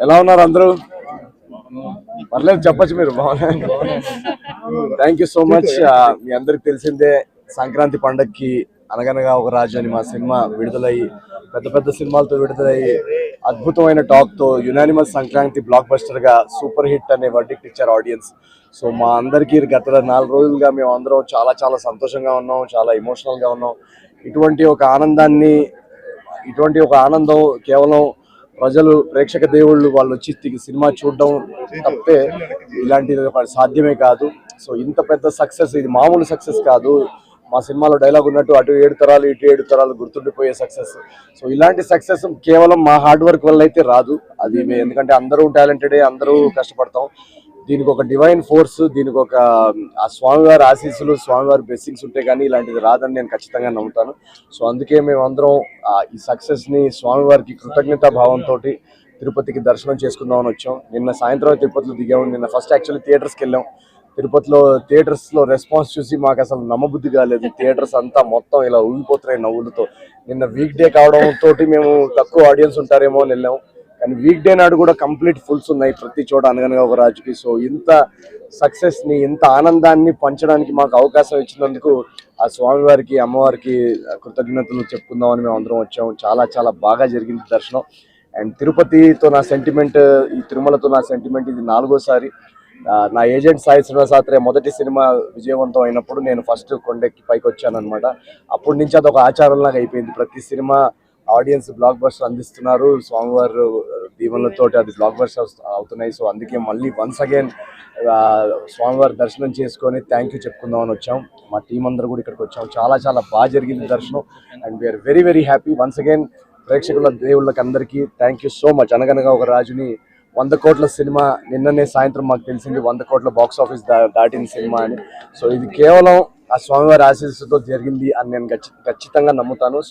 ఎలా ఉన్నారు అందరూ? పర్లేదు చెప్పచ్చు మీరు. Thank you so much. మీ అందరికి తెలిసిందే సంక్రాంతి పండగకి అనగనగా ఒక రాజు అని మా సినిమా విడుదలయ్యి పెద్ద పెద్ద సినిమాలతో విడుదలయ్యి అద్భుతమైన టాక్ తో యునానిమస్ సంక్రాంతి బ్లాక్ బస్టర్ గా సూపర్ హిట్ అనే వర్డిక్ట్ ఇచ్చారు ఆడియన్స్. సో మా అందరికీ గత 4 రోజులుగా మేము అందరం చాలా చాలా సంతోషంగా ఉన్నాం, చాలా ఎమోషనల్ గా ఉన్నాం. ఇటువంటి ఒక ఆనందం కేవలం ప్రజలు ప్రేక్షక దేవుళ్ళు వాళ్ళు వచ్చి సినిమా చూడడం తప్పితే ఇలాంటిది సాధ్యమే కాదు. సో ఇంత పెద్ద సక్సెస్ ఇది మామూలు సక్సెస్ కాదు. మా సినిమాలో డైలాగ్ ఉన్నట్టు అటు 7 తరాలు ఇటు 7 తరాలు గుర్తుండిపోయే సక్సెస్. సో ఇలాంటి సక్సెస్ కేవలం మా హార్డ్ వర్క్ వల్ల అయితే రాదు. అది ఎందుకంటే అందరూ టాలెంటెడే, అందరూ కష్టపడతాం. దీనికి ఒక డివైన్ ఫోర్స్, దీనికి ఒక ఆ స్వామివారి ఆశీస్సులు, స్వామివారి బ్లెస్సింగ్స్ ఉంటే కానీ ఇలాంటిది రాదని నేను ఖచ్చితంగా నమ్ముతాను. సో అందుకే మేము అందరం ఈ సక్సెస్ ని స్వామివారికి కృతజ్ఞతా భావంతో తిరుపతికి దర్శనం చేసుకుందామని వచ్చాం. నిన్న సాయంత్రం తిరుపతిలో దిగాము. నిన్న ఫస్ట్ యాక్చువల్లీ థియేటర్స్కి వెళ్ళాం. తిరుపతిలో థియేటర్స్లో రెస్పాన్స్ చూసి మాకు అసలు నమ్మబుద్ధి కాలేదు. థియేటర్స్ అంతా మొత్తం ఇలా ఊగిపోతున్నాయి నవ్వులతో. నిన్న వీక్ డే కావడంతో మేము తక్కువ ఆడియన్స్ ఉంటారేమో అని వెళ్ళాం. కానీ వీక్ డే నాడు కూడా కంప్లీట్ ఫుల్స్ ఉన్నాయి ప్రతి చోట అనగనగా ఒక రాజుకి. సో ఇంత సక్సెస్ ని, ఇంత ఆనందాన్ని పంచడానికి మాకు అవకాశం ఇచ్చినందుకు ఆ స్వామివారికి, అమ్మవారికి కృతజ్ఞతలు చెప్పుకుందామని మేము అందరం వచ్చాము. చాలా చాలా బాగా జరిగింది దర్శనం. అండ్ తిరుపతితో నా సెంటిమెంట్, ఈ తిరుమలతో నా సెంటిమెంట్ ఇది 4వసారి. నా ఏజెంట్ సాయి శ్రీనివాసాత్రే మొదటి సినిమా విజయవంతం అయినప్పుడు నేను ఫస్ట్ కొండెక్కి పైకి వచ్చాను అనమాట. అప్పటి నుంచి అది ఒక ఆచారంలాగా అయిపోయింది. ప్రతి సినిమా ఆడియన్స్ బ్లాక్ బస్టర్ అందిస్తున్నారు. స్వామివారు దీవెనలతో అది బ్లాక్ బస్టర్ అవుతున్నాయి. సో అందుకే మళ్ళీ వన్స్ అగైన్ స్వామివారి దర్శనం చేసుకొని థ్యాంక్ యూ చెప్పుకుందామని వచ్చాం. మా టీం అందరూ కూడా ఇక్కడికి వచ్చాం. చాలా చాలా బాగా జరిగింది దర్శనం. And we are very very happy. Once again ప్రేక్షకుల దేవుళ్ళకి అందరికీ థ్యాంక్ యూ సో మచ్. అనగనగా ఒక రాజుని 100 కోట్ల సినిమా నిన్ననే సాయంత్రం మాకు తెలిసింది 100 కోట్ల బాక్స్ ఆఫీస్ దాటిన సినిమా అని. సో ఇది కేవలం ఆ స్వామివారి ఆశీస్సుతో జరిగింది అని నేను ఖచ్చితంగా నమ్ముతాను.